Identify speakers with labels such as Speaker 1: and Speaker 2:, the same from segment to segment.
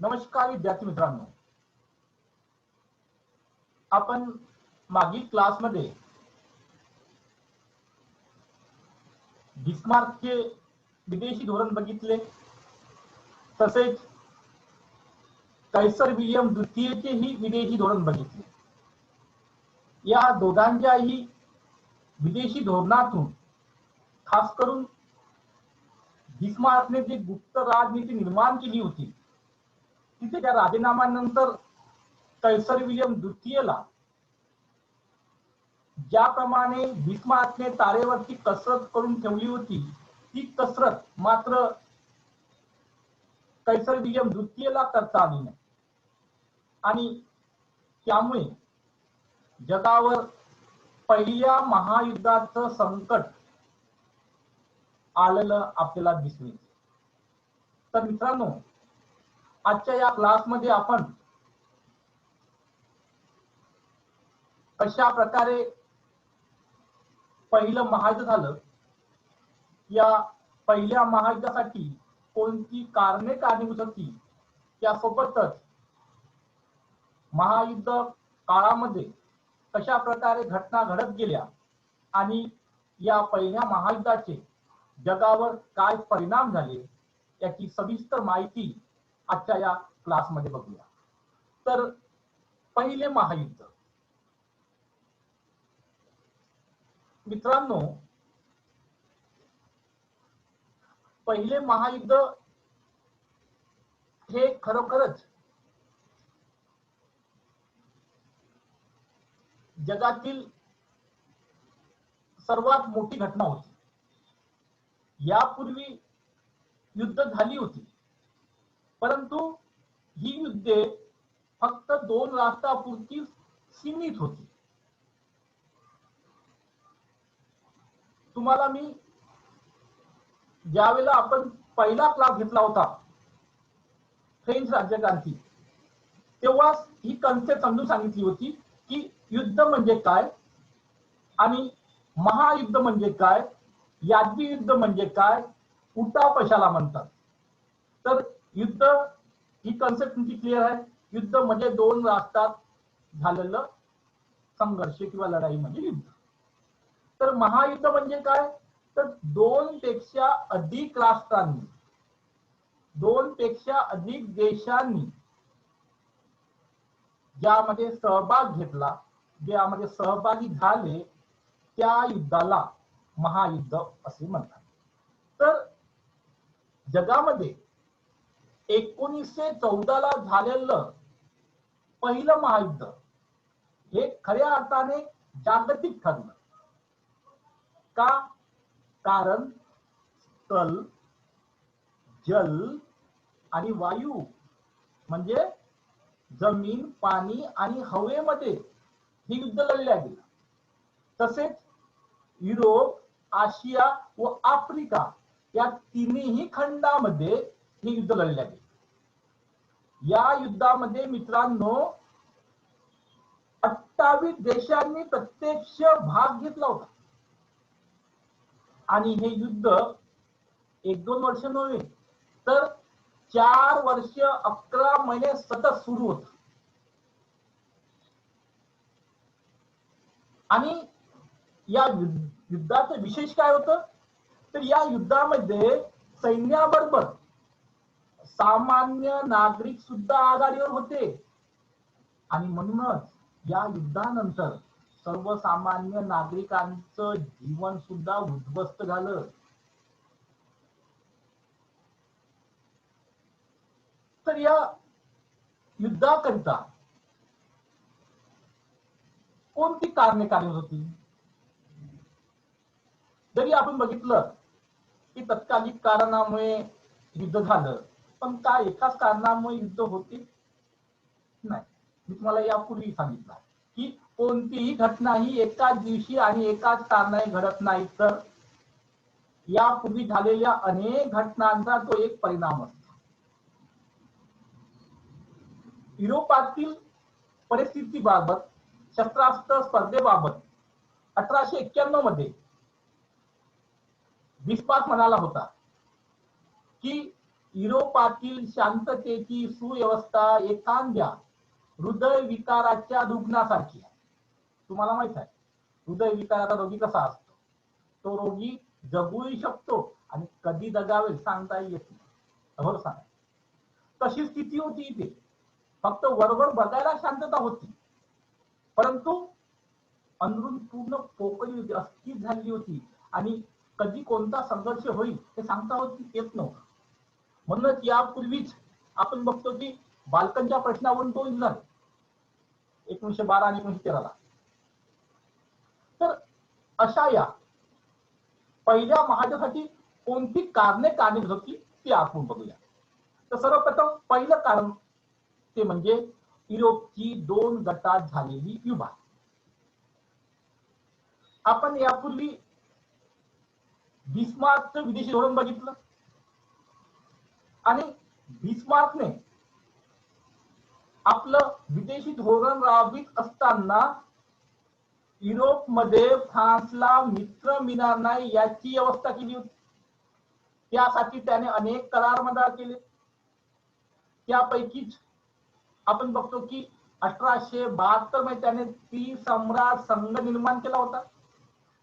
Speaker 1: नमस्कार विद्यार्थी मित्रांनो, आपण मागील क्लासमध्ये बिस्मार्कचे विदेशी धोरण बघितले, तसेच कैसर विल्यम द्वितीयचेही विदेशी धोरण बघितले। या दोघांच्याही विदेशी धोरणातून खास करून बिस्मार्कने जी गुप्त राजनीती निर्माण केली होती, तिथे त्या राजीनाम्यानंतर कैसर विल्यम द्वितीयला ज्याप्रमाणे बिस्मार्कने तारेवरची कसरत करून ठेवली होती, ती कसरत मात्र कैसर विल्यम द्वितीयला करता आली नाही आणि त्यामुळे जगावर पहिल्या महायुद्धाचं संकट आलेलं आपल्याला दिसून येते। तर मित्रांनो, आजच्या या क्लासमध्ये आपण कशा प्रकारे पहिलं महायुद्ध झालं, या पहिल्या महायुद्धासाठी कोणती कारणे कारणीभूत होती, त्यासोबतच महायुद्ध काळामध्ये कशा प्रकारे घटना घडत गेल्या आणि या पहिल्या महायुद्धाचे जगावर काय परिणाम झाले, याची सविस्तर माहिती आजच्या या क्लासमध्ये बघूया। तर पहिले महायुद्ध मित्रांनो, पहिले महायुद्ध हे खरोखरच जगातील सर्वात मोठी घटना होती। यापूर्वी युद्ध झाली होती, परंतु ही युद्धे फक्त दोन राष्ट्रापुरती सीमित होती। तुम्हाला मी ज्यावेळेला आपण पहिला क्लास घेतला होता फ्रेंच राज्यक्रांती, तेव्हा ही कन्सेप्ट समजून सांगितली होती की युद्ध म्हणजे काय आणि महायुद्ध म्हणजे काय, यादवी युद्ध म्हणजे काय, उठाव कशाला म्हणतात। तर युद्ध ही कन्सेप्ट तुमची क्लिअर आहे। युद्ध म्हणजे दोन राष्ट्रात झालेलं संघर्ष किंवा लढाई म्हणजे युद्ध। तर महायुद्ध म्हणजे काय, तर दोन पेक्षा अधिक राष्ट्रांनी, दोन पेक्षा अधिक देशांनी ज्यामध्ये सहभाग घेतला, ज्यामध्ये सहभागी झाले, त्या युद्धाला महायुद्ध असे म्हणतात। तर जगामध्ये 1914 ला झालेलं पहिलं महायुद्ध हे खऱ्या अर्थाने जागतिक ठरलं। का? कारण स्थल, जल आणि वायू म्हणजे जमीन, पाणी आणि हवेमध्ये हे युद्ध लढल्या गेलं। तसेच युरोप, आशिया व आफ्रिका या तिन्ही खंडामध्ये हे युद्ध लढल्या गेले। या युद्धामध्ये मित्रांनो 28 देशांनी प्रत्यक्ष भाग घेतला होता आणि हे युद्ध 1-2 वर्ष नव्हे, तर 4 वर्ष 11 महिने सतत सुरू होत। आणि या युद्धाचं विशेष काय होतं, तर या युद्धामध्ये सैन्याबरोबर सामान्य नागरिक सुद्धा आघाडीवर होते आणि म्हणूनच या युद्धानंतर सर्वसामान्य नागरिकांचं जीवन सुद्धा उद्ध्वस्त झालं। तर या युद्धाकरिता कोणती कारणे कारणीभूत होती? जरी आपण बघितलं की तत्कालिक कारणामुळे युद्ध झालं, पण काय एकाच कारणामुळे युद्ध होते नाही। मी तुम्हाला यापूर्वी सांगितलं की कोणतीही घटना ही एकाच दिवशी आणि एकाच कारणाने घडत नाही, तर यापूर्वी झालेल्या अनेक घटनांचा तो एक परिणाम असतो। युरोपातील परिस्थितीबाबत, शस्त्रास्त्र स्पर्धेबाबत 1891 मध्ये बिस्मार्क म्हणाला होता की युरोपातील शांततेची सुव्यवस्था एखाद्या हृदय विकाराच्या रुग्णासारखी आहे. तुम्हाला माहित आहे हृदय विकाराचा रोगी कसा असतो? तो रोगी जगूही शकतो आणि कधी जगावेल सांगता येत नाही. भरोसा नाही. तशी स्थिती होती इथे. फक्त वरवर बघायला शांतता होती, परंतु अंदरून पूर्ण पोकळी होती, अस्थिर झालेली होती आणि कधी कोणता संघर्ष होईल हे सांगता येत नव्हतं. म्हणूनच यापूर्वीच आपण बघतो की बाल्कनच्या प्रश्नावरून तो झाला 1912 आणि 1913ला. तर अशा या पहिल्या महायुद्धासाठी कोणती कारणे कारणीभूत होती ती आपण बघूया. तर सर्वप्रथम पहिलं कारण ते म्हणजे युरोपची दोन गटात झालेली विभाग. आपण यापूर्वी बिस्मार्कचं विदेशी धोरण बघितलं आणि बिस्मार्कने आपलं विदेशी धोरण राबवित असताना युरोपमध्ये फ्रान्सला मित्र मिळणार नाही याची व्यवस्था केली होती. त्यासाठी त्याने अनेक करार मंजूर केले. त्यापैकीच आपण बघतो की 1872 मध्ये त्याने त्रिसम्राट संघ निर्माण केला होता.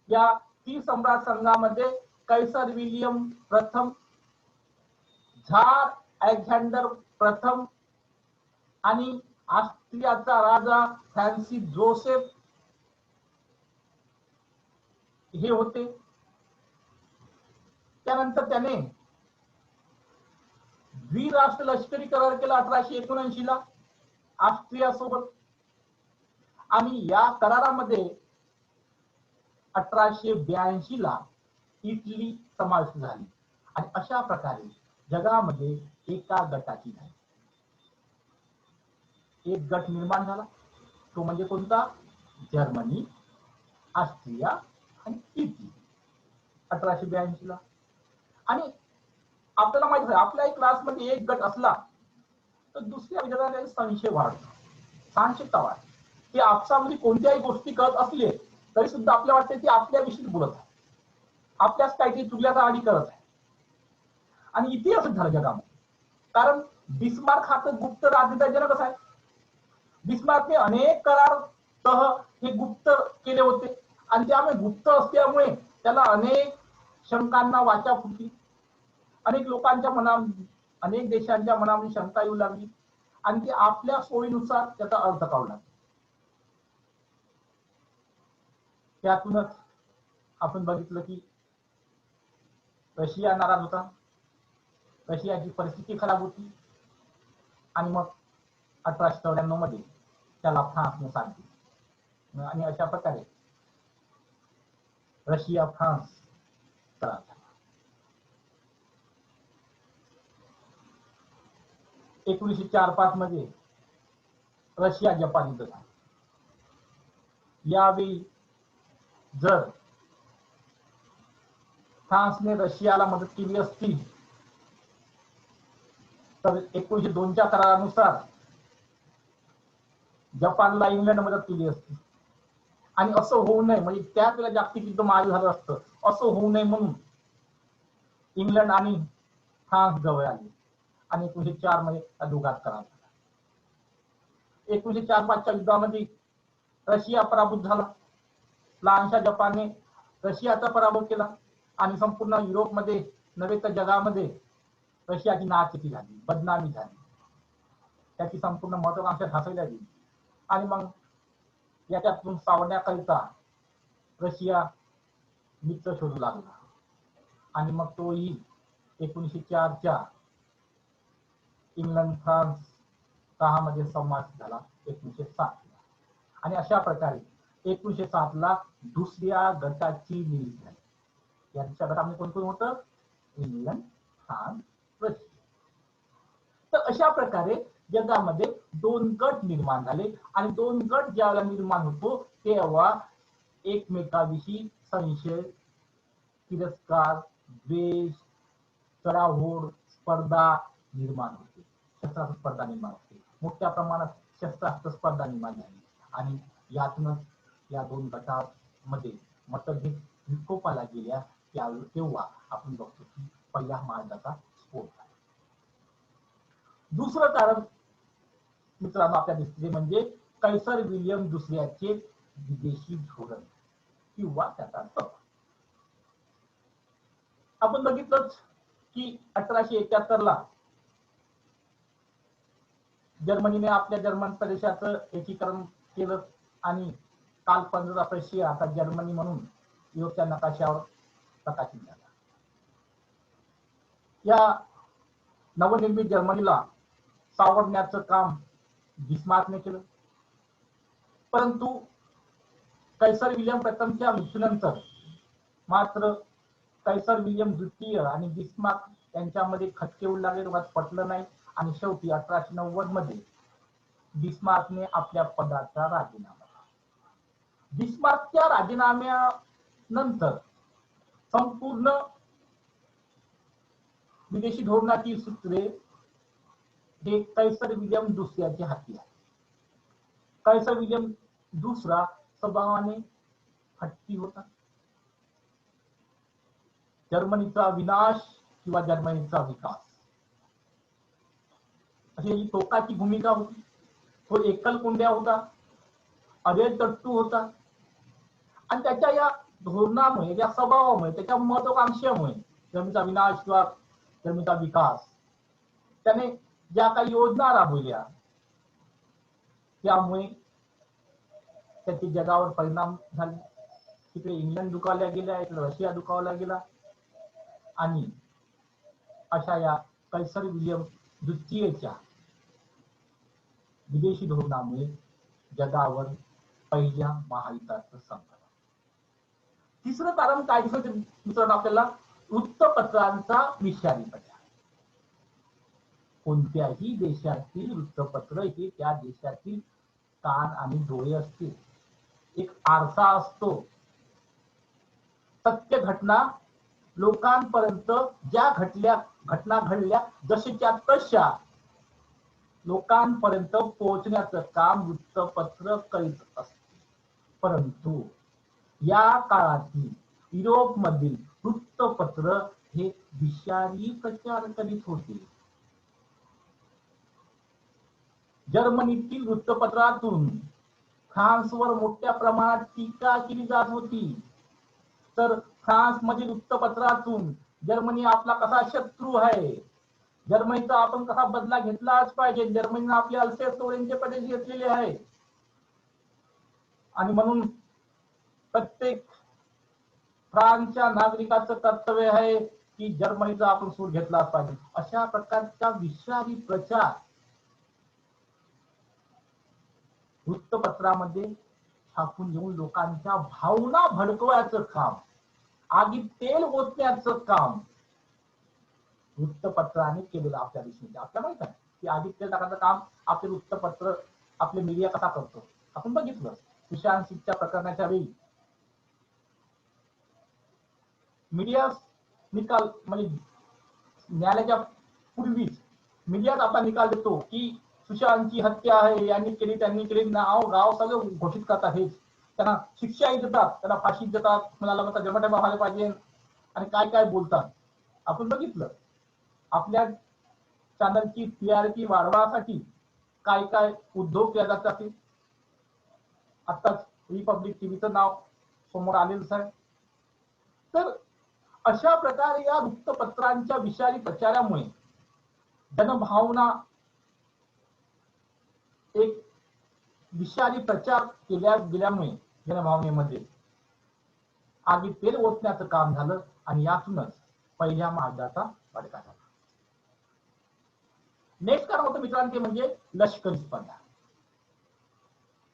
Speaker 1: या त्रिसम्राट संघामध्ये कैसर विलियम प्रथम, झार अलेक्झांडर प्रथम आणि ऑस्ट्रियाचा राजा फ्रान्सिस जोसेफ हे होते. त्यानंतर त्याने द्विराष्ट्र लष्करी करार केला 1879 ला ऑस्ट्रिया सोबत आणि या करारामध्ये 1882 ला इटली समाविष्ट झाली आणि अशा प्रकारे जगामध्ये एका गटाची झाली. एक गट निर्माण झाला तो म्हणजे कोणता? जर्मनी, ऑस्ट्रिया आणि इटली 1882 ला. आणि आपल्याला माहित आहे आपल्या क्लासमध्ये एक गट असला तर दुसऱ्या विद्यार्थ्याला संशय वाढतो, साहजिकता वाढते. ते आपसामध्ये कोणत्याही गोष्टी करत असले तरी सुद्धा आपल्याला वाटते की आपल्याविषयी बोलत आहे, आपल्याच काहीतरी चुकल्याचा आधी करत आहे. आणि इथे असं झालं जगामध्ये, कारण बिस्मार्क हा तर गुप्त राजनैतिक आहे. बिस्मार्कने अनेक करार सह हे गुप्त केले होते आणि त्यामुळे गुप्त असल्यामुळे त्याला अनेक शंकांना वाचा फुटली. अनेक लोकांच्या मनात, अनेक देशांच्या मनामध्ये शंका येऊ लागली आणि ते आपल्या सोयीनुसार त्याचा अर्थ काढू लागले. त्यातूनच आपण बघितलं की रशिया नाराज होता, रशियाची परिस्थिती खराब होती आणि मग 1894 मध्ये त्याला फ्रान्सने साथ दिली आणि अशा प्रकारे रशिया फ्रान्स करार झाला. 1904-05 मध्ये रशिया जपान युद्ध झालं. यावेळी जर फ्रान्सने रशियाला मदत केली असती तर 1902च्या करारानुसार जपानला इंग्लंड मदत केली असती आणि असं होऊ नये, म्हणजे त्याच वेळेला जागतिक युद्ध महायुद्ध झालं असतं, असं होऊ नये म्हणून इंग्लंड आणि फ्रान्स जवळ आले आणि 1904 मध्ये दोघात करार झाला. 1904-05च्या युद्धामध्ये रशिया पराभूत झाला. लहानशा जपानने रशियाचा पराभव केला आणि संपूर्ण युरोपमध्ये नव्हे तर जगामध्ये रशियाची नाचक्की झाली, बदनामी झाली, त्याची संपूर्ण महत्वाकांक्षा ढासळल्या गेली. आणि मग याच्यातून सावरण्याकरिता रशिया मित्र शोधू लागला आणि मग तोही 1904च्या इंग्लंड फ्रान्स मध्ये समावेश झाला 1907 आणि अशा प्रकारे 1907 ला दुसऱ्या गटाची निर्मिती झाली. या दुसऱ्या गटामध्ये कोण कोण होतं? England, France, Russia. तर अशा प्रकारे जगामध्ये दोन गट निर्माण झाले आणि दोन गट ज्यावेळेला निर्माण होतो तेव्हा एकमेकाविषयी संशय, तिरस्कार, द्वेष, चढाओढ, स्पर्धा निर्माण होते, शस्त्रास्त्र स्पर्धा निर्माण होते. मोठ्या प्रमाणात शस्त्रास्त्र स्पर्धा निर्माण झाली आणि यातूनच या दोन गटांमध्ये मतभेद विकोपाला गेल्या. तेव्हा आपण बघतो की पहिल्या महायुद्धाचा स्फोट झाला. दुसरं कारण मित्रांनो आपल्या दृष्टीने म्हणजे कैसर विल्यम दुसऱ्याचे विदेशी धोरण किंवा त्याचा स्वभाव. आपण बघितलंच की 1871 ला जर्मनीने आपल्या जर्मन प्रदेशाचं एकीकरण केलं आणि कालपंधरा रशिया आता जर्मनी म्हणून युरोपच्या नकाशावर प्रकाशित झाला. या नवनिर्मित जर्मनीला सावरण्याचं काम बिस्मार्कने केलं. परंतु कैसर विल्यम प्रथमच्या मृत्यूनंतर मात्र कैसर विल्यम द्वितीय आणि बिस्मार्क यांच्यामध्ये खटके उडू लागले, पटलं नाही आणि शेवटी 1890 मध्ये बिस्मार्कने आपल्या पदाचा राजीनामा दिला. बिस्मार्कच्या राजीनाम्यानंतर संपूर्ण विदेशी धोरणाची सूत्रे हे कैसर विल्यम दुसऱ्याच्या हाती आहे. कैसर विल्यम दुसरा स्वभावाने हट्टी होता. जर्मनीचा विनाश किंवा जर्मनीचा विकास अशी टोकाची भूमिका होती. तो एकलकोंड्या होता, अभेद्रष्टू होता आणि त्याच्या या धोरणामुळे, या स्वभावामुळे, त्याच्या महत्वाकांक्षेमुळे जर्मनीचा विनाश किंवा जर्मनीचा विकास त्याने ज्या काही योजना राबवल्या त्यामुळे त्याचे जगावर परिणाम झाले. तिकडे इंग्लंड दुखावला गेला, इकडे रशिया दुखावला गेला आणि अशा या कैसर विल्यम द्वितीयच्या विदेशी धोरणामुळे जगावर पहिल्या महायुद्धाचं संकट. तिसरं कारण काय दिसतं मित्रांनो आपल्याला, वृत्तपत्रांचा विषारी प्रचार. कोणत्याही देशातील वृत्तपत्र हे त्या देशातील कान आणि डोळे असते, एक आरसा असतो. सत्य घटना लोकांपर्यंत ज्या घटना घडल्या जशीच्या तशा लोकांपर्यंत पोहोचण्याचं काम वृत्तपत्र करीत असते. परंतु या काळातील युरोपमधील वृत्तपत्र हे विषारी प्रचार करीत होते. जर्मनीतील वृत्तपत्रातून फ्रान्सवर मोठ्या प्रमाणात टीका केली जात होती, तर फ्रान्स मधील वृत्तपत्रातून जर्मनी आपला कसा शत्रू आहे, जर्मनीचा आपण कसा बदला घेतलाच पाहिजे, जर्मनीने आपले अल्सेस प्रदेश घेतलेले आहे आणि म्हणून प्रत्येक फ्रान्सच्या नागरिकाचं कर्तव्य आहे की जर्मनीचा आपण सूड घेतलाच पाहिजे. अशा प्रकारचा विषारी प्रचार वृत्तपत्रामध्ये छापून घेऊन लोकांच्या भावना भडकवायचं काम, आगीत तेल ओतण्याचं काम वृत्तपत्राने केलेलं आपल्या देशामध्ये. आपल्याला माहित आहे की आगीत तेल टाकायचं काम आपले वृत्तपत्र, आपले मीडिया कसा करतो. आपण बघितलं सुशांत सिंगच्या प्रकरणाच्या वेळी मीडिया निकाल म्हणजे न्यायालयाच्या पूर्वीच मीडियात आता निकाल देतो की सुशांतची हत्या आहे, यांनी केली त्यांनी केली, नाव गाव सगळं घोषित करतात. हेच त्यांना शिक्षाही देतात, त्यांना फाशी देतात, कुणाला म्हणतात जन्मठेप व्हायला पाहिजे आणि काय काय बोलतात. आपण बघितलं आपल्या चॅनलची टीआरपी वाढवण्यासाठी काय काय उद्योग केले जातात. आताच रिपब्लिक टीव्हीचं नाव समोर आलेलंच आहे. तर अशा प्रकारे या वृत्तपत्रांच्या विषारी प्रचारामुळे जनभावना एक विषारी प्रचार केल्या गेल्यामुळे जनभावनेमध्ये आगीत तेल ओतण्याचं काम झालं आणि यातूनच पहिल्या महायुद्धाचा भडका झाला. नेक्स्ट कारण होतं मित्रांनो ते म्हणजे लष्करी स्पर्धा.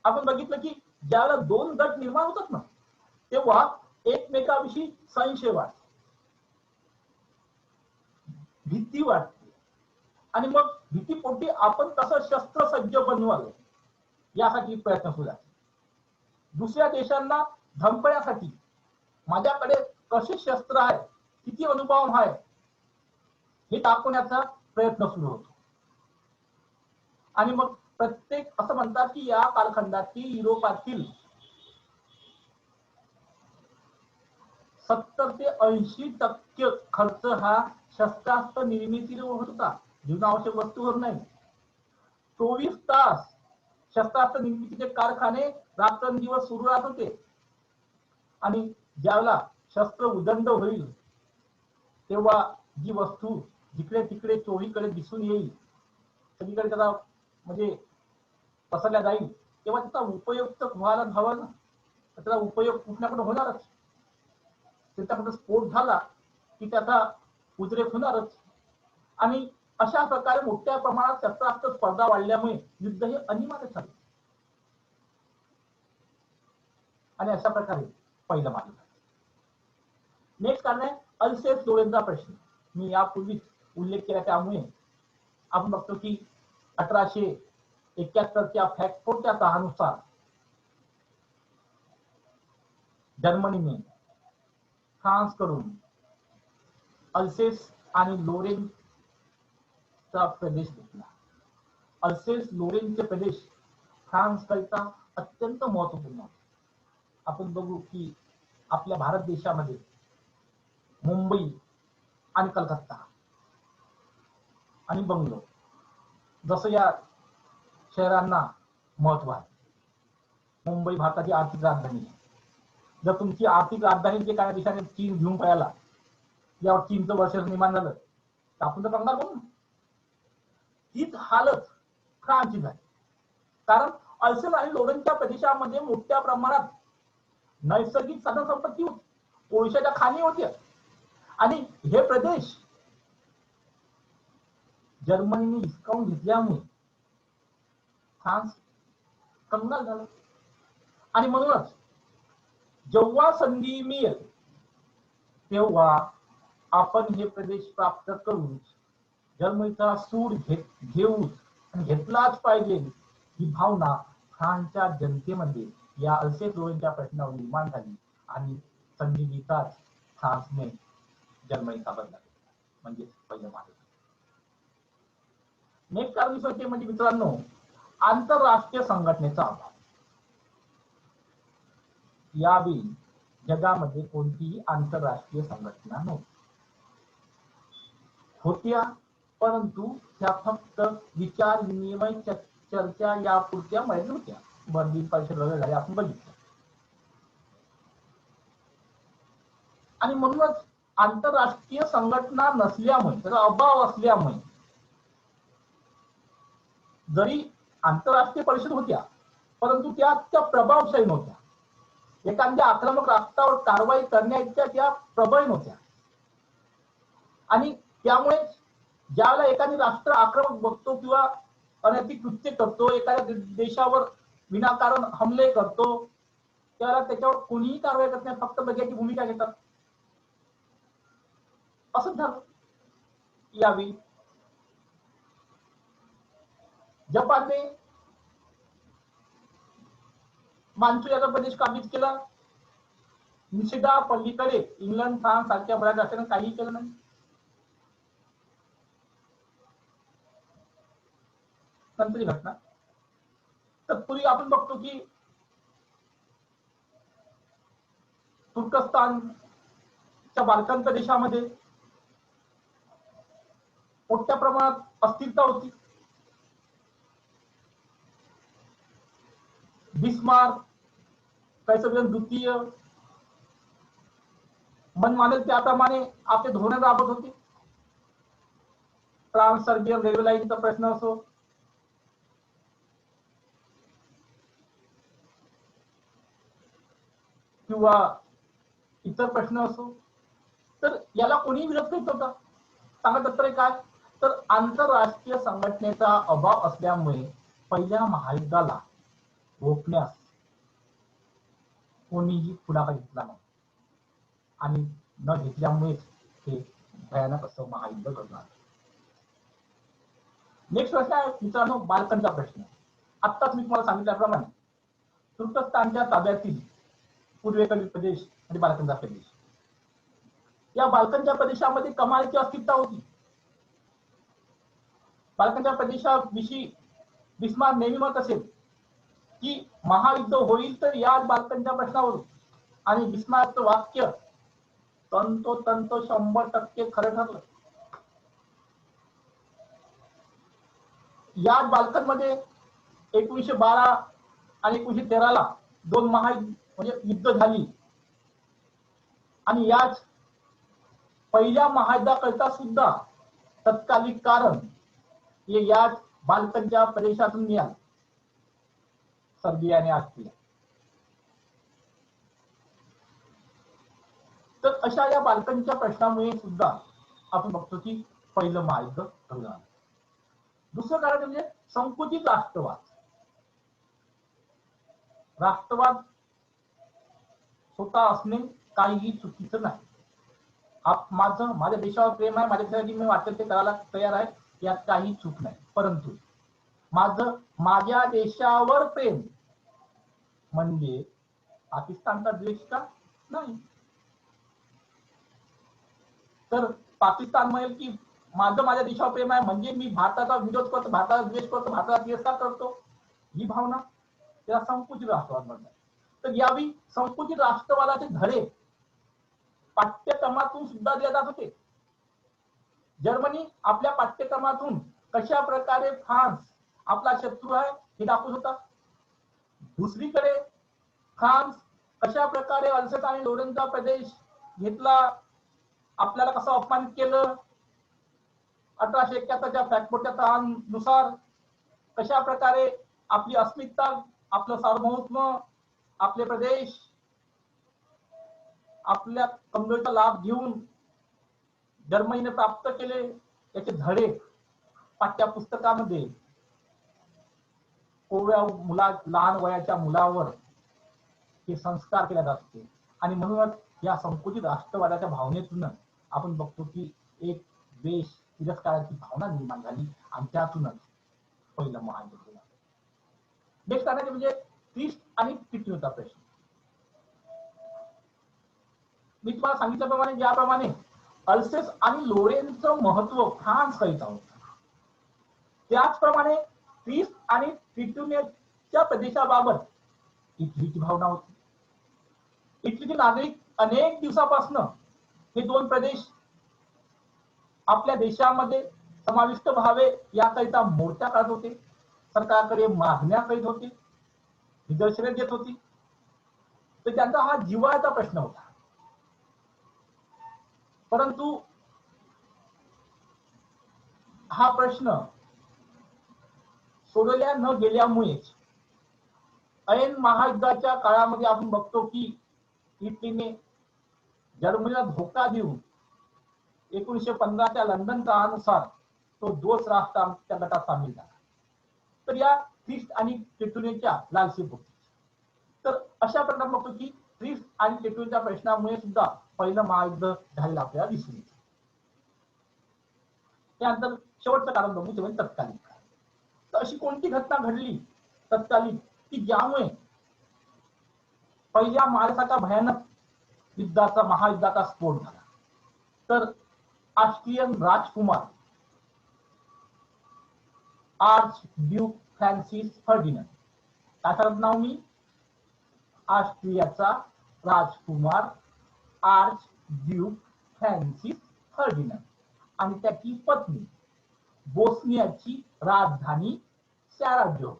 Speaker 1: आपण बघितलं की ज्यावेळेला दोन गट निर्माण होतात ना तेव्हा एकमेकाविषयी संशय वाटतो, भीती वाटते आणि मग भीतीपोटी आपण कसं शस्त्रसज्ज बनवावं यासाठी प्रयत्न सुरू आहेत. दुसऱ्या देशांना धमकण्यासाठी माझ्याकडे कसे शस्त्र आहे, किती अनुभव आहे हे दाखवण्याचा प्रयत्न सुरू होतो. आणि मग प्रत्येक असं म्हणतात की या कालखंडातील युरोपातील 70 ते 80% खर्च हा शस्त्रास्त्र निर्मितीवर होता. जीवनावश्यक वस्तूवर नाही. 24 तास शस्त्रास्त्र निर्मितीचे कारखाने रात्रंदिवस सुरू राहत होते. आणि ज्यावेळेला शस्त्र उदंड होईल तेव्हा जी वस्तू जिकडे तिकडे चोहीकडे दिसून येईल, सगळीकडे त्याला म्हणजे पसरल्या जाईल, तेव्हा त्याचा उपयोग तर व्हायला हवा ना. त्याचा उपयोग कुठल्याकडे होणारच. त्याच्याकडे स्फोट झाला की त्याचा उद्रेक होणारच. आणि अशा प्रकारे मोठ्या प्रमाणात शस्त्रास्त्र स्पर्धा वाढल्यामुळे युद्ध हे अनिवार्य झाले. आणि अशा प्रकारे पहिलं मार्ग. नेक्स्ट कारण आहे अल्सेस लोरेनचा प्रश्न. मी यापूर्वीच उल्लेख केला, त्यामुळे आपण बघतो की 1871च्या फ्रँकफुर्टच्या तहानुसार जर्मनीने फ्रान्स कडून अल्सेस आणि लोरेनचा प्रदेश घेतला. अल्सेस लोरेनचे प्रदेश फ्रान्स करिता अत्यंत महत्वपूर्ण. आपण बघू की आपल्या भारत देशामध्ये मुंबई आणि कलकत्ता आणि बंगलोर जसं या शहरांना महत्व आहे. मुंबई भारताची आर्थिक राजधानी आहे. जर तुमची आर्थिक राजधानी जे काही देशाने चीन घेऊन पळाला, यावर चीनचं वर्चस्व निर्माण झालं तर आपण तर कंगाल बनू. हीच हालत फ्रान्सची झाली. कारण अल्सेस आणि लोरेनच्या प्रदेशामध्ये मोठ्या प्रमाणात नैसर्गिक साधन संपत्ती होती, कोळशाच्या खाणी होत्या. आणि हे प्रदेश जर्मनीने हिसकावून घेतल्यामुळे फ्रान्स कंगाल झाला. आणि म्हणूनच जेव्हा संधी मिळेल तेव्हा आपण हे प्रदेश प्राप्त करून जर्मनीचा सूड घेऊ आणि घेतलाच पाहिजे, ही भावना फ्रान्सच्या जनतेमध्ये या अल्सेस लोरेनच्या प्रश्नावर निर्माण झाली. आणि संधी मिळताच फ्रान्सने जर्मनीचा बदला, म्हणजे पहिलं मार्ग. नेक्स्ट कारण विषय म्हणजे मित्रांनो आंतरराष्ट्रीय संघटनेचा अभाव. यावेळी जगामध्ये कोणतीही आंतरराष्ट्रीय संघटना नव्हती. होत्या, परंतु त्या फक्त विचार विनिमय चर्चा यापुरत्या मर्यादित होत्या. बर्लिन परिषद वगैरे झाले आपण बघितलं. आणि म्हणूनच आंतरराष्ट्रीय संघटना नसल्यामुळे, त्याचा अभाव असल्यामुळे, जरी आंतरराष्ट्रीय परिषद होत्या परंतु त्या प्रभावशाली नव्हत्या. एखाद्या आक्रमक राष्ट्रावर कारवाई करण्याच्या त्या प्रबळ नव्हत्या. आणि त्यामुळे ज्यावेळेला एखादी राष्ट्र आक्रमक बघतो किंवा अनैतिक कृत्य करतो, एखाद्या देशावर विनाकारण हमले करतो, त्यावेळेला त्याच्यावर कोणीही कारवाई करत नाही, फक्त बघायची भूमिका घेतात. असंच झालं यावेळी. जपानने मान्चुरियाचा प्रदेश काबीज केला. निषेधा पलीकडे इंग्लंड, फ्रान्स सारख्या बऱ्याच राष्ट्रांनी काही केलं नाही. नंतरची घटना. तत्पूर्वी आपण बघतो की तुर्कस्तानच्या बाल्कन प्रदेशामध्ये मोठ्या प्रमाणात अस्थिरता होती. बिस्मार्क, कैसर द्वितीय मन मानेल त्याप्रमाणे आपले धोरण राबत होते. ट्रान्स सर्बियन रेल्वे लाईनचा प्रश्न असो, किंवा इतर प्रश्न असो, तर याला कोणी विरोध करत होता. सांगत असतं काय, तर आंतरराष्ट्रीय संघटनेचा अभाव असल्यामुळे पहिल्या महायुद्धाला रोखण्यास कोणीही पुढाकार घेतला नाही. आणि न घेतल्यामुळेच हे भयानक असं महायुद्ध घडलं. नेक्स्ट प्रश्न आहे मित्रांनो बाल्कनचा प्रश्न. आत्ताच मी तुम्हाला सांगितल्याप्रमाणे तुर्कस्तानच्या ताब्यातील पूर्वेकडील प्रदेश म्हणजे बाल्कनचा प्रदेश. या बाल्कनच्या प्रदेशामध्ये कमालीची अस्थिरता होती. बाल्कनच्या प्रदेशाविषयी बिस्मार्क नेहमी म्हणत असेल की महायुद्ध होईल तर या बाल्कनच्या प्रश्नावरून. आणि बिस्मार्कचं वाक्य तंतोतंत 100% खरं ठरलं. या बाल्कनमध्ये 1912 आणि 1913ला 2 महायुद्ध म्हणजे युद्ध झाली आणि याच पहिल्या महायुद्धाकरता सुद्धा तत्कालिक कारण हे याच बाल्कनच्या प्रदेशातून मिळालं, सर्बिया आणि ऑस्ट्रिया. तर अशा या बाल्कनच्या प्रश्नामुळे सुद्धा आपण बघतो की पहिलं महायुद्ध घडलं. दुसरं कारण म्हणजे संकुचित राष्ट्रवाद. राष्ट्रवाद स्वतः असणे काहीही चुकीचं नाही. माझ्या देशावर प्रेम आहे, माझ्या देशाची मी वाटत ते करायला तयार आहे, यात काही चूक नाही. परंतु माझ्या देशावर प्रेम म्हणजे पाकिस्तानचा द्वेष का नाही? तर पाकिस्तान म्हणेल की माझ्या देशावर प्रेम आहे म्हणजे मी भारताचा विरोध करतो, भारताचा द्वेष करतो, भारताचा तिरस्कार करतो, ही भावना त्याला संकुचित राष्ट्रवाद म्हणतात. तर यावेळी संकुचित राष्ट्रवादाचे धडे पाठ्यक्रमातून सुद्धा दिले जात होते. जर्मनी आपल्या पाठ्यक्रमातून कशा प्रकारे फ्रान्स आपला शत्रू आहे हे दाखवत होता. दुसरीकडे फ्रान्स कशा प्रकारे अल्सेस आणि लोरेनचा प्रदेश घेतला, आपल्याला कसं अपमानित केलं, 1871च्या फ्रँकफर्टच्या तहानुसार कशा प्रकारे आपली अस्मिता, आपलं सार्वभौमत्व, आपले प्रदेश आपल्या कमजोरीचा लाभ घेऊन जर्मनीने प्राप्त केले, याचे धडे पाठ्यपुस्तकामध्ये लहान वयाच्या मुलावर हे संस्कार केले जात होते. आणि म्हणूनच या संकुचित राष्ट्रवादाच्या भावनेतून आपण बघतो की एक देश तिरस्काराची भावना निर्माण झाली आणि त्यातूनच पहिलं महायुद्ध झालं. नेक्स्ट आहे म्हणजे क्रिस्ट आणि टिटूचा प्रश्न. मी तुम्हाला सांगितल्याप्रमाणे ज्याप्रमाणे अल्सेस आणि लोरेनचं महत्व फ्रान्स करिता होतं, त्याचप्रमाणे क्रिस्ट आणि टिटूच्या प्रदेशाबाबत इटलीची भावना होती. इटलीचे नागरिक अनेक दिवसापासून हे दोन प्रदेश आपल्या देशामध्ये समाविष्ट व्हावे याकरिता मोर्चा काढत होते, सरकारकडे मागण्या करीत होते, निदर्शने देत होती. तर त्यांचा हा जिव्हाळ्याचा प्रश्न होता. परंतु हा प्रश्न सोडवल्या न गेल्यामुळेच ऐन महायुद्धाच्या काळामध्ये आपण बघतो की इटलीने जर्मनीला धोका देऊन 1915च्या लंडन करारानुसार तो दोष राष्ट्रांच्या गटात सामील झाला. तर या क्रिस्ट आणि टिटूच्या लालसेपोटी होती. तर अशा प्रकारे बघतो की क्रिस्ट आणि टिटूच्या प्रश्नामुळे सुद्धा पहिलं महायुद्ध झालेलं आपल्याला दिसून येतं. त्यानंतर शेवटचं कारण बघू ते म्हणजे तत्कालीन. तर अशी कोणती घटना घडली तत्कालीन की ज्यामुळे पहिल्या महायुद्धाचा भयानक युद्धाचा महायुद्धाचा स्फोट झाला? तर ऑस्ट्रियन राजकुमार आर्च ड्यूक फ्रान्सिस फर्डिनंड, त्याचं नाव मी ऑस्ट्रियाचा राजकुमार आर्च ड्यूक फ्रान्सिस फर्डिनंड आणि त्याची पत्नी बोस्नियाची राजधानी सॅराजेव्हो.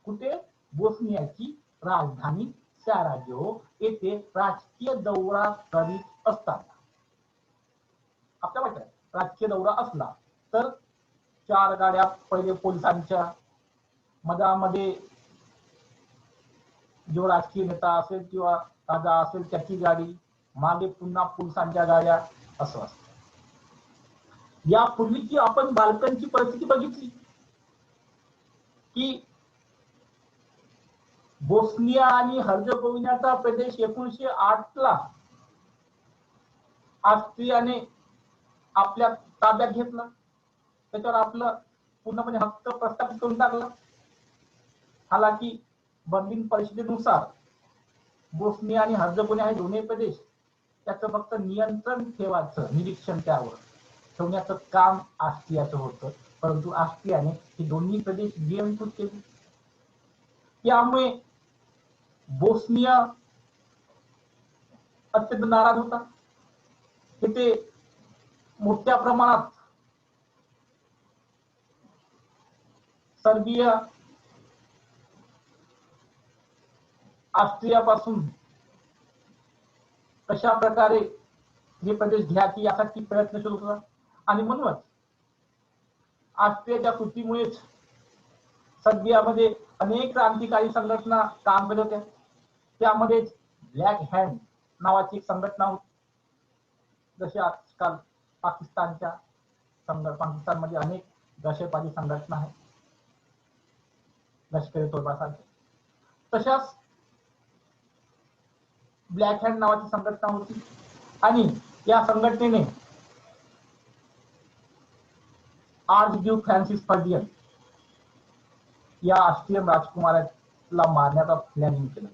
Speaker 1: कुठे? बोस्नियाची राजधानी सॅराजेव्हो येथे राजकीय दौरा करीत असताना, आपल्या वाटत राजकीय दौरा असला तर 4 गाड्या पहिले पोलिसांच्या मधामध्ये, जो राजकीय नेता असेल किंवा राजा असेल त्याची गाडी, मागे पुन्हा पोलिसांच्या गाड्या, असं असतं. यापूर्वीची आपण बाल्कनची परिस्थिती बघितली की बोस्निया आणि हर्जगोविनाचा प्रदेश 1908ला ऑस्ट्रियाने आपल्या ताब्यात घेतला, त्याच्यावर आपलं पूर्णपणे हक्क प्रस्थापित करून टाकला. हालाकी बर्लिन परिषदेनुसार बोस्निया आणि हर्जगोविना हे दोन्ही प्रदेश त्याचं फक्त नियंत्रण ठेवायचं, निरीक्षण त्यावर ठेवण्याचं काम ऑस्ट्रियाचं होतं. परंतु ऑस्ट्रियाने हे दोन्ही प्रदेश गिळंकृत केले. त्यामुळे बोस्निया अत्यंत नाराज होता. तिथे मोठ्या प्रमाणात सर्बिया ऑस्ट्रियापासून कशा प्रकारे हे प्रदेश घ्यायचे यासाठी प्रयत्न सुरू होता आणि म्हणूनच ऑस्ट्रियाच्या कृतीमुळेच सर्बियामध्ये अनेक क्रांतिकारी संघटना काम करत होत्या. त्यामध्ये ब्लॅक हँड नावाची एक संघटना होती. जसे आजकाल पाकिस्तानमध्ये अनेक दहशतवादी संघटना आहेत, लष्कर तोयबा सारखे. तशाच ब्लॅक हँड नावाची संघटना होती आणि या संघटनेने आर्चड्यूक फ्रान्सिस फर्डिनंड या ऑस्ट्रियन राजकुमाराला मारण्याचा प्लॅनिंग केलं.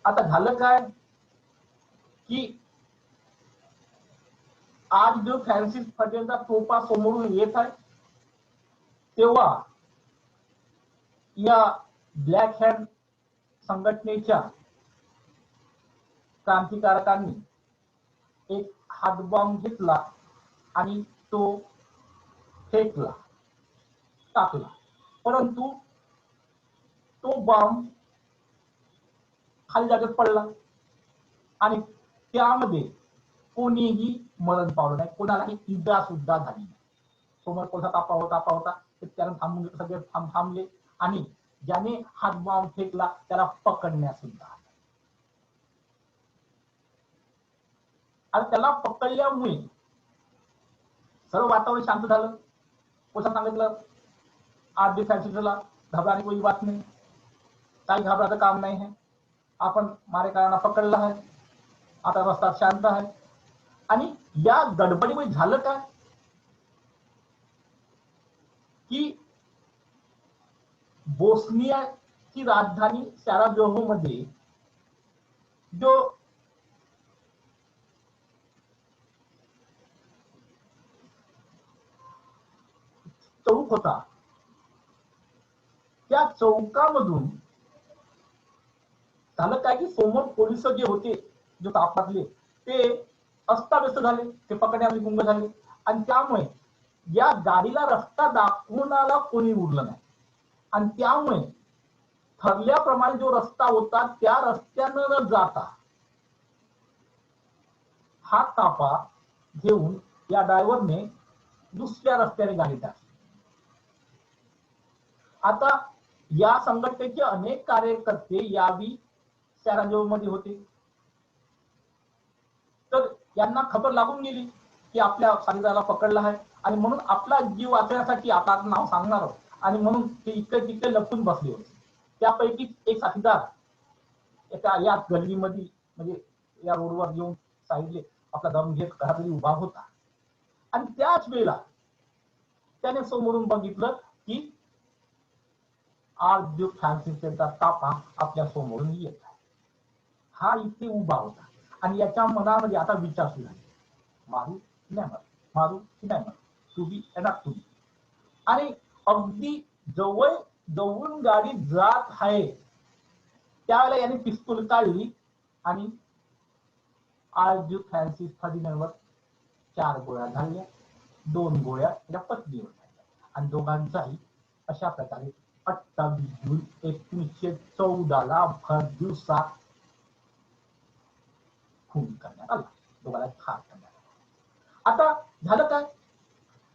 Speaker 1: आता झालं काय की आर्चड्यूक फ्रान्सिस फर्डिनंडचा तोफा समोरून येत आहे, तेव्हा या ब्लॅक हँड संघटनेच्या क्रांतिकारकांनी एक हातबॉम्ब घेतला आणि तो फेकला, टाकला. परंतु तो बॉम्ब खाली जागेत पडला आणि त्यामध्ये कोणीही मरण पावलं नाही, कोणालाही इजा सुद्धा झाली नाही. समोर कोणता तापा होता त्यानं थांबून सगळे थांबले आणि ज्याने हात बॉम्ब फेकला त्याला पकडण्यास सुद्धा. आणि त्याला पकडल्यामुळे सर्व वातावरण शांत झालं. कोणता सांगितलं आर्चड्यूक फ्रान्सिसला घबराने कोई बात नहीं, काही घबराचं काम नाही है, आपण मारेकऱ्यांना पकडलं आहे, आता रस्ता शांत आहे. आणि या गडबडीमुळे झालं काय की बोस्नियाची राजधानी सॅराजेव्हो मध्ये जो चौक होता त्या चौकामधून झालं काय की समोर पोलिस जे होते जो तापातले ते अस्ताव्यस्त झाले, ते पकडण्यामध्ये गुंग झाले आणि त्यामुळे या गाडीला रस्ता दाखवण्याला कोणी उरलं नाही. आणि त्यामुळे ठरल्याप्रमाणे जो रस्ता होता त्या रस्त्यानं न जाता हा तापा घेऊन या ड्रायव्हरने दुसऱ्या रस्त्याने गाडी टाकली. आता या संघटनेचे अनेक कार्यकर्ते यावी सॅराजेव्हो मध्ये होते, तर यांना खबर लागून गेली की आपल्या साथीदाराला पकडला आहे आणि म्हणून आपला जीव वाचवण्यासाठी आता नाव सांगणार आहोत आणि म्हणून ते इकडे तिकडे लपून बसले होते. त्यापैकी एक साथीदार एका या गल्लीमध्ये म्हणजे या रोडवर येऊन साईडले आपला दम घेत घरातही उभा होता आणि त्याच वेळेला त्याने समोरून बघितलं की आर्चड्यूक फ्रान्सिसचा ताफा आपल्या समोरून येत आहे. हा इथे उभा होता आणि याच्या मनामध्ये आता विचार सुरू झाले, मारू की नाही मारू, मारू की नाही मारू, to be not to be. आणि अगदी जवळ जवळून गाडी जात आहे त्यावेळेला याने पिस्तूल काढली आणि आर्चड्यूक फ्रान्सिस फर्डिनंडवर 4 गोळ्या झाल्या, 2 गोळ्या त्याच्या पत्नीवर झाल्या आणि दोघांचाही अशा प्रकारे 28 जून 1914 भर दिवसा खून करण्यात आला, दोघांना ठार करण्यात आला. आता झालं काय,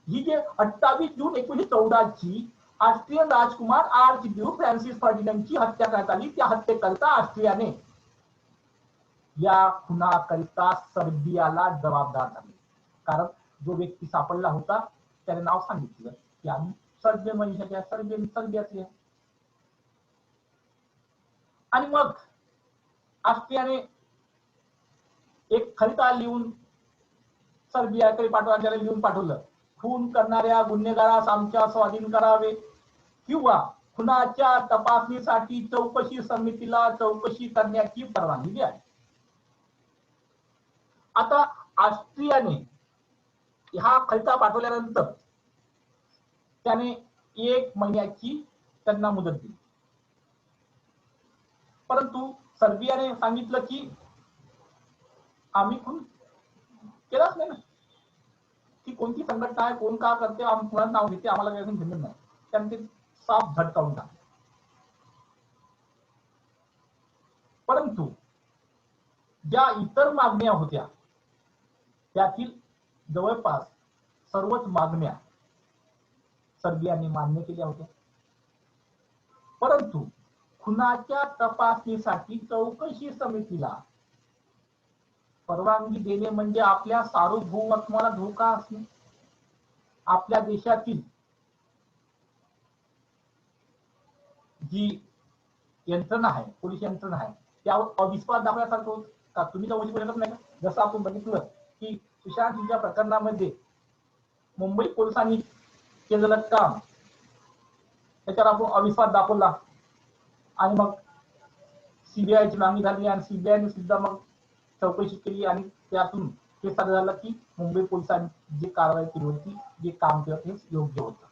Speaker 1: ही जे 28 जून 1914 ऑस्ट्रियन राजकुमार आर्चड्यूक फ्रान्सिस फर्डिनंडची हत्या करण्यात आली. त्या हत्येकरिता ऑस्ट्रियाने या खुनाकरिता सर्बियाला जबाबदार धरले. कारण जो व्यक्ती सापडला होता त्याने नाव सांगितलं की आम्ही सर्बियन वंशाचे, सर्बियातले. आणि मग ऑस्ट्रियाने एक खरिता लिहून सर्बियाकडे पाठवण्याला लिहून पाठवलं, खून करणाऱ्या गुन्हेगारास आमच्या स्वाधीन करावे किंवा खुनाच्या तपासणीसाठी चौकशी समितीला चौकशी करण्याची परवानगी द्यावी. आता ऑस्ट्रियाने हा खरिता पाठवल्यानंतर त्याने 1 महिन्याची त्यांना मुदत दिली. परंतु सर्बियाने सांगितलं की आम्ही खून केलाच नाही ना, की कोणती संघटना आहे, कोण का करते, कुणाला नाव घेते, आम्हाला काही घेणं नाही. त्यांनी ते साफ झटकावून टाकले. परंतु ज्या इतर मागण्या होत्या त्यातील जवळपास सर्वच मागण्या सर्बियाने मान्य केल्या होत्या. परंतु खुनाच्या तपासणीसाठी चौकशी समितीला परवानगी देणे म्हणजे आपल्या सार्वभौमत्वाला धोका असणे. आपल्या देशातील जी यंत्रणा आहे, पोलीस यंत्रणा आहे, त्यावर अविश्वास दाखवण्यासारखं होत का? तुम्ही चौकशी करू शकत नाही का? जसं आपण बघितलं की सुशांत सिंगच्या प्रकरणामध्ये मुंबई पोलिसांनी केलेलं काम, त्याच्यावर आपण अविश्वास दाखवला आणि मग सीबीआयची मागणी झाली आणि सीबीआयने सुद्धा मग चौकशी केली आणि त्यातून हे साध्य झालं की मुंबई पोलिसांनी जी कारवाई केली होती, जे काम केलं ते योग्य होतं.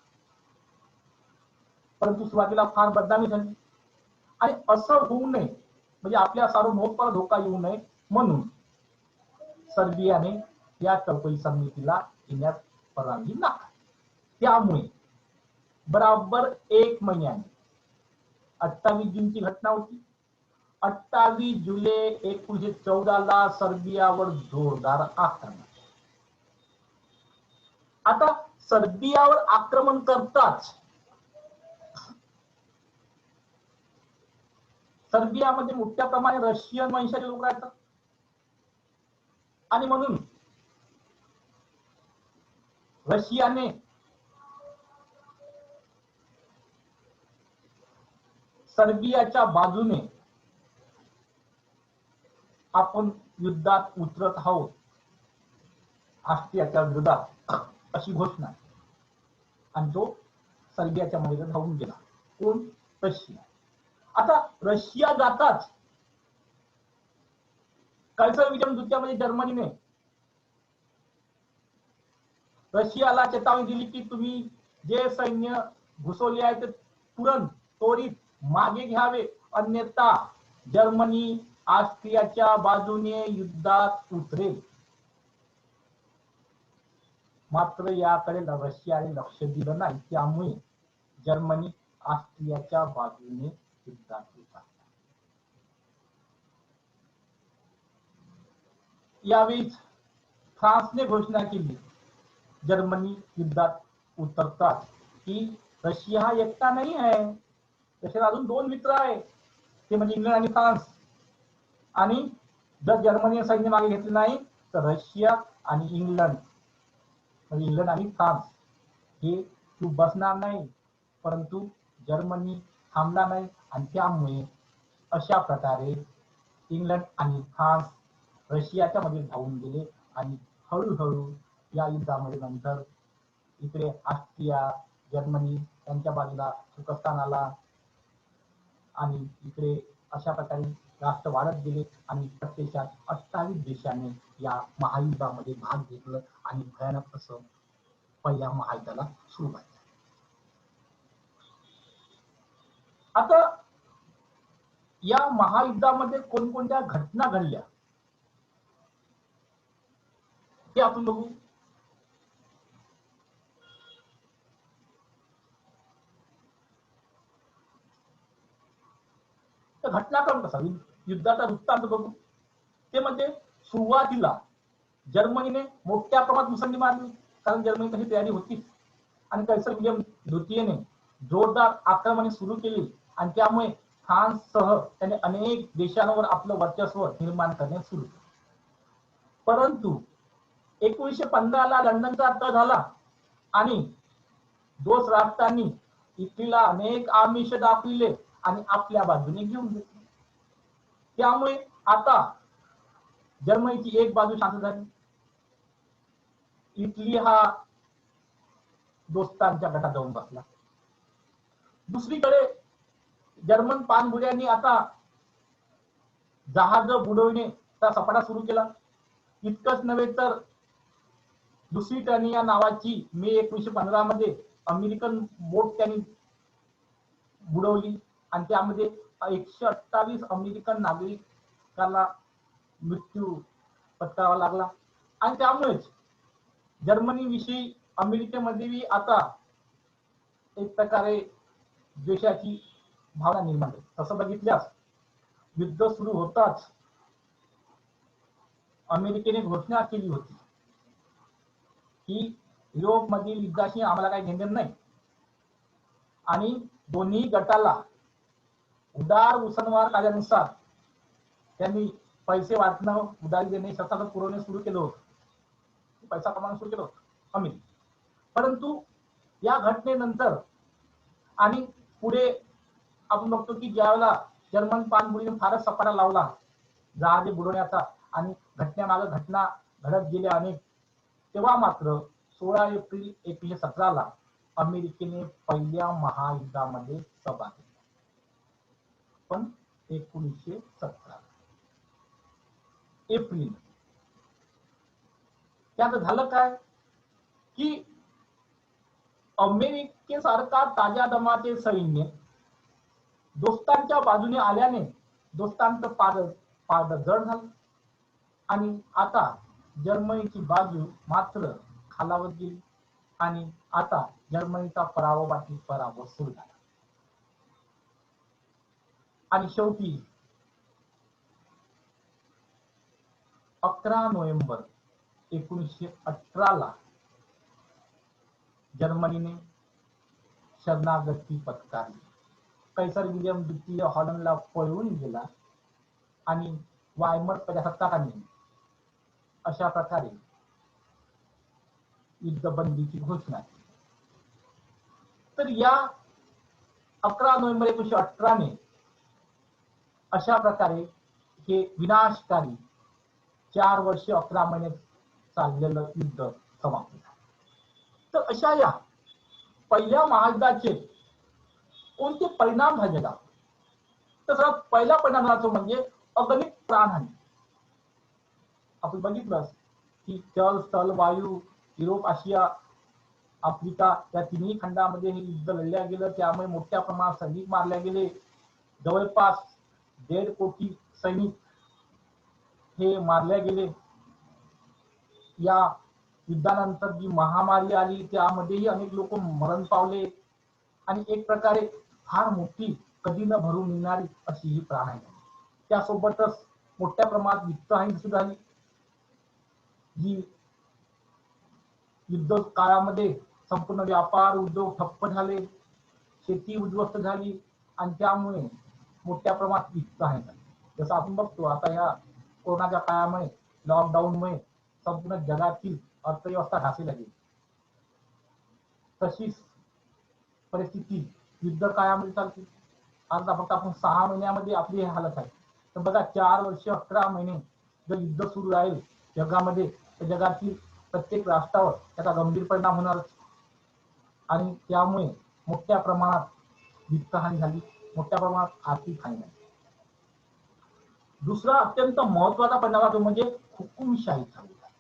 Speaker 1: परंतु सुरुवातीला फार बदनामी झाली आणि असं होऊ नये, म्हणजे आपल्या सार्वभौमत्वाला धोका येऊ नये म्हणून सर्बियाने या चौकशी समितीला येण्यास परवानगी नाकारली. त्यामुळे बराबर 1 महिन्याने 28 जूनची घटना होती. 28 जुलै 1914 सर्बियावर जोरदार आक्रमण. आता सर्बियावर आक्रमण करताच सर्बियामध्ये मोठ्या प्रमाणात रशियन वंशाचे लोक राहतात आणि म्हणून रशियाने सर्बियाच्या बाजूने आपण युद्धात उतरत आहोत ऑस्ट्रियाच्या विरोधात अशी घोषणा, आणि तो सर्बियाच्या मध्ये धावून गेला. कोण? रशिया. आता रशिया जाताच कैसर विजम दुत्यामध्ये जर्मनीने रशियाला चेतावणी दिली की तुम्ही जे सैन्य घुसवले आहे ते तुरंत त्वरित मागे घ्यावे, अन्यथा जर्मनी ऑस्ट्रियाच्या बाजूने युद्धात उतरेल. मात्र याकडे रशियाने लक्ष दिलं नाही, त्यामुळे जर्मनी ऑस्ट्रियाच्या बाजूने युद्धात उतरला. यावेळी फ्रान्सने घोषणा केली जर्मनी युद्धात उतरतात की रशिया हा एकटा नाही आहे, रशियाला अजून 2 मित्र आहे, ते म्हणजे इंग्लंड आणि फ्रान्स. आणि जर जर्मनी सैन्य मागे घेतले नाही तर रशिया आणि इंग्लंड, म्हणजे इंग्लंड आणि फ्रान्स हे चूप बसणार नाही. परंतु जर्मनी थांबला नाही आणि त्यामुळे अशा प्रकारे इंग्लंड आणि फ्रान्स रशियाच्या मध्ये धावून गेले आणि हळूहळू या युद्धामध्ये नंतर इकडे ऑस्ट्रिया, जर्मनी यांच्या बाजूला सुखस्थान आला आणि इकडे अशा प्रकारे राष्ट्र वाढत गेले आणि प्रत्यक्षात 28 देशांनी या महायुद्धामध्ये भाग घेतला आणि भयानक असं पहिल्या महायुद्धाला सुरुवात झाली. आता या महायुद्धामध्ये कोणकोणत्या घटना घडल्या ते आपण बघू. तर घटनाक्रम कसा, युद्धाचा वृत्तांत बघू. ते म्हणजे सुरुवातीला जर्मनीने मोठ्या प्रमाणात मुसंडी मारली, कारण जर्मनी तशी तयारी होती आणि कैसर विल्यम द्वितीयने जोरदार आक्रमणे सुरू केली आणि त्यामुळे फ्रान्ससह त्याने अनेक देशांवर आपलं वर्चस्व निर्माण करण्यास सुरू केले. परंतु 1915 लंडनचा तह झाला आणि दोस्त राष्ट्रांनी इटलीला अनेक आमिष दाखविले आणि आपल्या बाजूने घेऊन घेतले. त्यामुळे आता जर्मनीची एक बाजू शांत झाली. इटली हा दोस्तांच्या गटात जाऊन बसला. दुसरीकडे जर्मन पाणबुड्यांनी आता जहाज बुडवण्याचा सपाटा सुरू केला. इतकंच नव्हे तर लुसिटानिया नावाची मे 1915 मध्ये अमेरिकन बोट त्यांनी बुडवली आणि त्यामध्ये 128 अमेरिकन नागरिकांना मृत्यू पत्करावा लागला. आणि त्यामुळेच जर्मनी विषयी अमेरिकेमध्ये आता एक प्रकारे द्वेषाची भावना निर्माण झाली. तसं बघितल्यास युद्ध सुरू होताच अमेरिकेने घोषणा केली होती की युरोप मधील युद्धाशी आम्हाला काही घेणं नाही आणि दोन्ही गटाला उदार उसनवार कायद्यानुसार त्यांनी पैसे वाटणं, उधारी देणे, शस्त्रास्त्र पुरवणे सुरू केलं होतं. पैसा कमावणं सुरू केलं होतं अमेरिका. परंतु या घटनेनंतर आणि पुढे आपण बघतो की ज्यावेळेला जर्मन पाणबुडीने फारच सपाटा लावला जहाजे बुडवण्याचा आणि घटनेमागे घटना घडत गेल्या अनेक, तेव्हा मात्र 16 एप्रिल 1917 अमेरिकेने पहिल्या महायुद्धामध्ये सहभाग घेतला. पण 1917 एप्रिल त्यात झालं काय की अमेरिकेसारखा ताज्या दमाचे सैन्य दोस्तांच्या बाजूने आल्याने दोस्तांचं पारड जड झालं आणि आता जर्मनीची बाजू मात्र खालावत गेली आणि आता जर्मनीचा पराभवाची पराभव सुरू झाला. आणि शेवटी 11 नोव्हेंबर 1918 जर्मनीने शरणागती पत्करली. कैसर विल्यम द्वितीय हॉलंडला पळून गेला आणि वायमर प्रजासत्ताकाने अशा प्रकारे युद्धबंदीची घोषणा केली. तर या 11 नोव्हेंबर 1918 ने अशा प्रकारे हे विनाशकारी 4 वर्ष 11 महिने चाललेलं युद्ध समाप्त झालं. तर अशा या पहिल्या महायुद्धाचे कोणते परिणाम झाले जगात? तर सर्वात पहिला परिणाम झाला तो म्हणजे अगणित प्राणहानी. आपण बघितलं की जल, स्थल, वायू, युरोप, आशिया, आफ्रिका या तिन्ही खंडामध्ये हे युद्ध लढल्या गेलं. त्यामुळे मोठ्या प्रमाणात सैनिक मारले गेले. जवळपास 1.5 कोटी सैनिक हे मारले गेले. या युद्धानंतर जी महामारी आली त्यामध्येही अनेक लोक मरण पावले आणि एक प्रकारे फार मोठी कधी न भरून निघणारी अशी ही प्राणहानी झाली. त्यासोबतच मोठ्या प्रमाणात वित्तहानी सुद्धा झाली. जी युद्ध काळामध्ये संपूर्ण व्यापार उद्योग ठप्प झाले, शेती उद्ध्वस्त झाली आणि त्यामुळे मोठ्या प्रमाणात वित्तहानी झाली. जसं आपण बघतो आता या कोरोनाच्या काळामुळे, लॉकडाऊनमुळे संपूर्ण जगातील अर्थव्यवस्था ढासळली गेली. तशीच परिस्थिती युद्ध काळामध्ये चालते. आता फक्त आपण 6 महिन्यामध्ये आपली हालत आहे. तर बघा 4 वर्ष 11 महिने जर युद्ध सुरू राहील जगामध्ये तर जगातील प्रत्येक राष्ट्रावर त्याचा गंभीर परिणाम होणारच आणि त्यामुळे मोठ्या प्रमाणात वित्तहानी झाली, मोठ्या प्रमाणात आर्थिक हानी झाली. दुसरा अत्यंत महत्वाचा परिणाम तो म्हणजे हुकुमशाही चालू झाली.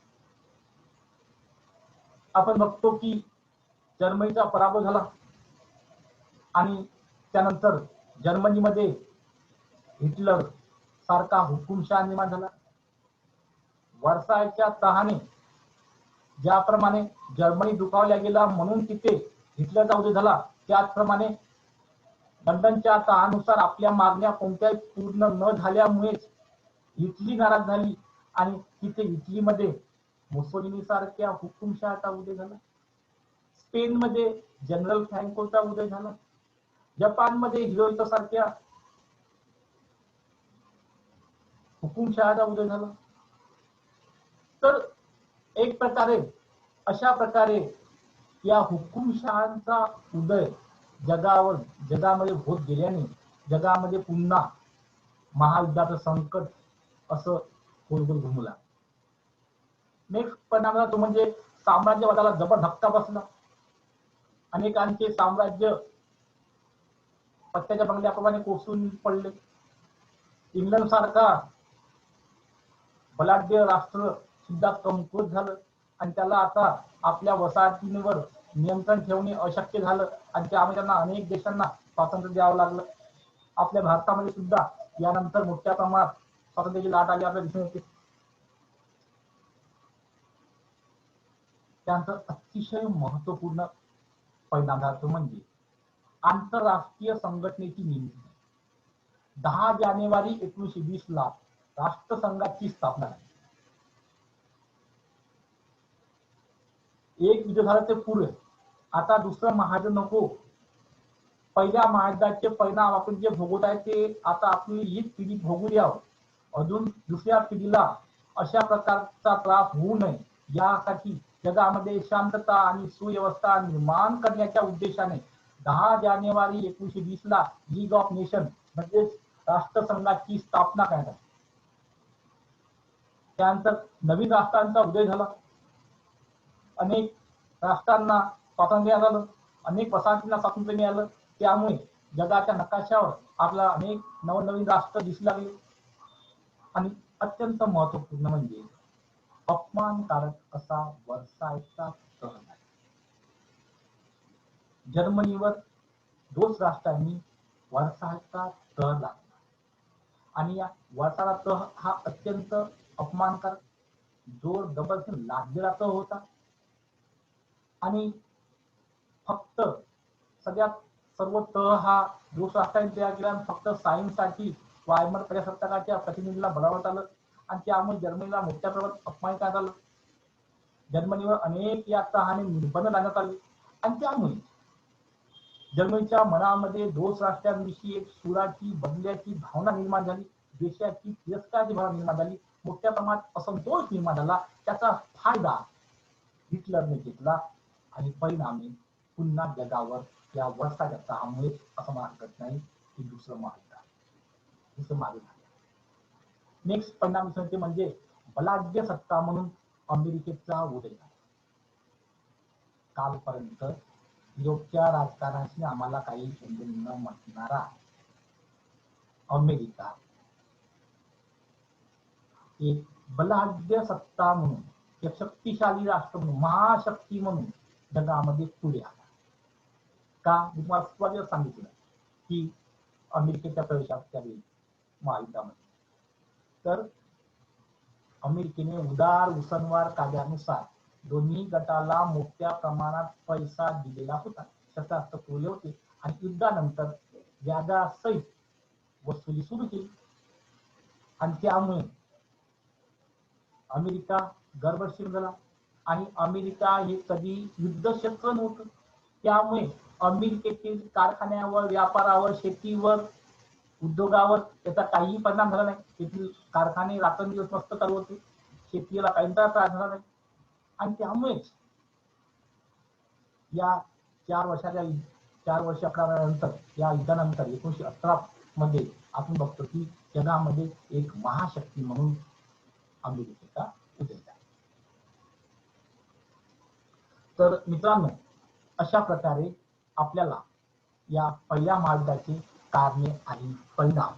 Speaker 1: आपण बघतो की जर्मनीचा पराभव झाला आणि त्यानंतर जर्मनीमध्ये हिटलर सारखा हुकुमशाह निर्माण झाला. वर्सायच्या तहाने ज्याप्रमाणे जर्मनी दुखावल्या गेला म्हणून तिथे हिटलरचा उदय झाला, त्याचप्रमाणे लंडनच्या तहानुसार आपल्या मागण्या कोणत्याही पूर्ण न झाल्यामुळेच इटली नाराज झाली आणि तिथे इटलीमध्ये मुसोलिनी सारख्या हुकुमशहाचा उदय झाला. स्पेनमध्ये जनरल फ्रँकोचा उदय झाला. जपानमध्ये हिरोहितो सारख्या हुकुमशहाचा उदय झाला. तर एक प्रकारे अशा प्रकारे या हुकुमशहांचा उदय जगामध्ये होत गेल्याने जगामध्ये पुन्हा महायुद्धाचं संकट असं गोलगोल घुमू लागलं. नेक्स्ट परिणाम तो म्हणजे साम्राज्यवादाला जबर धक्का बसला. अनेकांचे साम्राज्य पत्त्याच्या बंगल्याप्रमाणे कोसळून पडले. इंग्लंड सारखा बलाढ्य राष्ट्र सुद्धा कमकुवत झालं आणि त्याला आता आपल्या वसाहतींवर नियंत्रण ठेवणे अशक्य झालं आणि त्यामुळे त्यांना अनेक देशांना स्वातंत्र्य द्यावं लागलं. आपल्या भारतामध्ये सुद्धा यानंतर मोठ्या प्रमाणात स्वातंत्र्याची लाट आली आपल्या दिसून येते. त्यानंतर अतिशय महत्वपूर्ण परिणाम झाला तो म्हणजे आंतरराष्ट्रीय संघटनेची निर्मिती. 10 जानेवारी 1920 ला राष्ट्रसंघाची स्थापना झाली. एक युद्ध झालं ते पुरे, आता दुसरं महायुद्ध नको. पहिल्या महायुद्धाचे परिणाम आपण जे भोगत आहे ते आता आपली हीच पिढी भोगू द्यावं. अजून दुसऱ्या पिढीला अशा प्रकारचा त्रास होऊ नये यासाठी जगामध्ये शांतता आणि सुव्यवस्था निर्माण करण्याच्या उद्देशाने 10 जानेवारी 1920 ला लीग ऑफ नेशन म्हणजेच राष्ट्रसंघाची स्थापना करण्यात आली. त्यानंतर नवीन राष्ट्रांचा उदय झाला. अनेक राष्ट्रांना स्वातंत्र्य मिळालं, अनेक वसाहतींना स्वातंत्र्य मिळालं. त्यामुळे जगाच्या नकाशावर आपला अनेक नवनवीन राष्ट्र दिसू लागले. आणि अत्यंत महत्वपूर्ण म्हणजे अपमानकारक असा वर्सायचा तह झाला. जर्मनीवर दोस्त राष्ट्रांनी वर्सायचा तह लावला आणि या वर्सायचा तह हा अत्यंत अपमानकारक, जोर जबरदस्ती लादलेला तह होता. आणि फक्त सगळ्यात सर्व तह हा दोस्त राष्ट्रांनी तयार केला. फक्त सायन्ससाठी वायमर प्रजासत्ताकाच्या प्रतिनिधीला बोलावण्यात आलं आणि त्यामुळे जर्मनीला मोठ्या प्रमाणात अपमान करण्यात आलं. जर्मनीवर अनेक या तहाने निर्बंध लावण्यात आले आणि त्यामुळे जर्मनीच्या मनामध्ये दोस्त राष्ट्रांविषयी एक सुराची बदल्याची भावना निर्माण झाली, देशाची तिरस्काराची भावना निर्माण झाली, मोठ्या प्रमाणात असंतोष निर्माण झाला. त्याचा फायदा हिटलरने घेतला आणि परिणामी पुन्हा जगावर या वर्षाच्या तहामुळे असं म्हणत नाही की दुसरं महायुद्ध झालं. नेक्स्ट परिणाम म्हणजे बलाढ्य सत्ता म्हणून अमेरिकेचा उदय झाला. कालपर्यंत युरोपच्या राजकारणाशी आम्हाला काही संबंध न म्हटणारा अमेरिका एक बलाढ्य सत्ता म्हणून, एक शक्तिशाली राष्ट्र म्हणून, महाशक्ती म्हणून जगामध्ये पुढे आला. का मी तुम्हाला सुरुवातीला सांगितलं की अमेरिकेच्या प्रवेशात त्यावेळी महायुद्धामध्ये तर अमेरिकेने उदार उसनवार कायद्यानुसार दोन्ही गटाला मोठ्या प्रमाणात पैसा दिलेला होता, शस्त्रास्त्र पुरवले होते आणि युद्धानंतर व्याजासहित वसुली सुरू केली. आणि त्यामुळे अमेरिका गर्भशील झाला आणि अमेरिका हे कधी युद्ध क्षेत्र नव्हतं. त्यामुळे अमेरिकेतील कारखान्यावर, व्यापारावर, शेतीवर, उद्योगावर त्याचा काही परिणाम झाला नाही. तेथील कारखाने रात्रंदिवस मस्त चालू होते, शेतीला काहींचा त्रास झाला नाही. आणि त्यामुळेच या 4 वर्ष 11 नंतर, या युद्धानंतर 1918 मध्ये आपण बघतो की जगामध्ये एक महाशक्ती म्हणून अमेरिकेचा उदय झाला. तर मित्रांनो, अशा प्रकारे आपल्याला या पहिल्या महायुद्धाची कारणे आणि परिणाम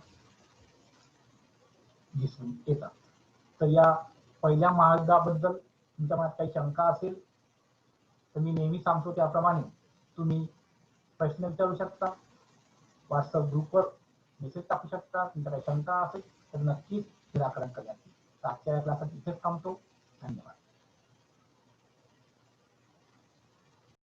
Speaker 1: दिसून येतात. तर या पहिल्या महायुद्धाबद्दल तुमच्या मनात काही शंका असेल तर मी नेहमी सांगतो त्याप्रमाणे तुम्ही प्रश्न विचारू शकता, व्हॉट्सअप ग्रुपवर मेसेज टाकू शकता. तुमच्या काही शंका असेल तर नक्कीच निराकरण करण्यात येईल. आजच्या या क्लासात इथेच थांबतो. धन्यवाद.